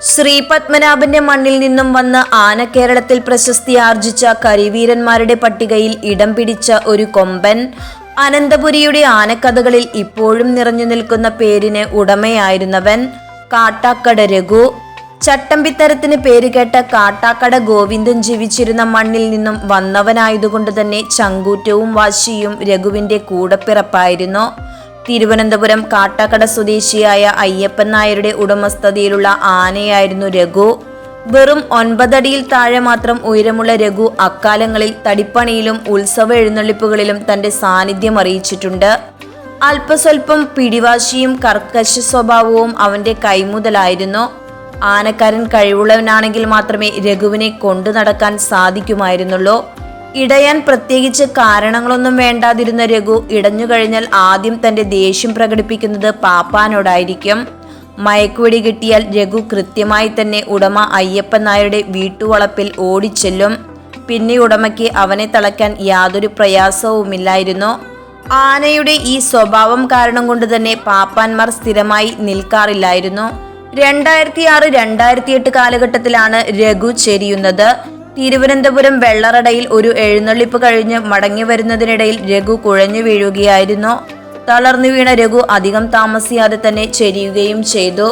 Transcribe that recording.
ശ്രീപത്മനാഭന്റെ മണ്ണിൽ നിന്നും വന്ന ആന കേരളത്തിൽ പ്രശസ്തി ആർജിച്ച കരിവീരന്മാരുടെ പട്ടികയിൽ ഇടം പിടിച്ച ഒരു കൊമ്പൻ. അനന്തപുരിയുടെ ആനക്കഥകളിൽ ഇപ്പോഴും നിറഞ്ഞു നിൽക്കുന്ന പേരിന് ഉടമയായിരുന്നവൻ കാട്ടാക്കട രഘു. ചട്ടമ്പിത്തരത്തിന് പേരുകേട്ട കാട്ടാക്കട ഗോവിന്ദൻ ജീവിച്ചിരുന്ന മണ്ണിൽ നിന്നും വന്നവനായതുകൊണ്ട് തന്നെ ചങ്കൂറ്റവും വാശിയും രഘുവിന്റെ കൂടപ്പിറപ്പായിരുന്നു. തിരുവനന്തപുരം കാട്ടാക്കട സ്വദേശിയായ അയ്യപ്പൻ നായരുടെ ഉടമസ്ഥതയിലുള്ള ആനയായിരുന്നു രഘു. വെറും 9 അടിയിൽ താഴെ മാത്രം ഉയരമുള്ള രഘു അക്കാലങ്ങളിൽ തടിപ്പണിയിലും ഉത്സവ എഴുന്നള്ളിപ്പുകളിലും തന്റെ സാന്നിധ്യം അറിയിച്ചിട്ടുണ്ട്. അല്പസ്വല്പം പിടിവാശിയും കർക്കശ സ്വഭാവവും അവന്റെ കൈമുതലായിരുന്നു. ആനക്കാരൻ കഴിവുള്ളവനാണെങ്കിൽ മാത്രമേ രഘുവിനെ കൊണ്ടു നടക്കാൻ സാധിക്കുമായിരുന്നുള്ളൂ. ഇടയാൻ പ്രത്യേകിച്ച് കാരണങ്ങളൊന്നും വേണ്ടാതിരുന്ന രഘു ഇടഞ്ഞു കഴിഞ്ഞാൽ ആദ്യം തന്റെ ദേഷ്യം പ്രകടിപ്പിക്കുന്നത് പാപ്പാനോടായിരിക്കും. മയക്കുവെടി കിട്ടിയാൽ രഘു കൃത്യമായി തന്നെ ഉടമ അയ്യപ്പൻ നായരുടെ വീട്ടുവളപ്പിൽ ഓടിച്ചെല്ലും. പിന്നെ ഉടമയ്ക്ക് അവനെ തളയ്ക്കാൻ യാതൊരു പ്രയാസവുമില്ലായിരുന്നു. ആനയുടെ ഈ സ്വഭാവം കാരണം കൊണ്ട് തന്നെ പാപ്പാന്മാർ സ്ഥിരമായി നിൽക്കാറില്ലായിരുന്നു. 2006-2008 കാലഘട്ടത്തിലാണ് രഘു ചെരിയുന്നത്. തിരുവനന്തപുരം വെള്ളറടയിൽ ഒരു എഴുന്നള്ളിപ്പ് കഴിഞ്ഞ് മടങ്ങി വരുന്നതിനിടയിൽ രഘു കുഴഞ്ഞു വീഴുകയായിരുന്നു. തളർന്നു വീണ രഘു അധികം താമസിയാതെ തന്നെ ചെരിയുകയും ചെയ്തു.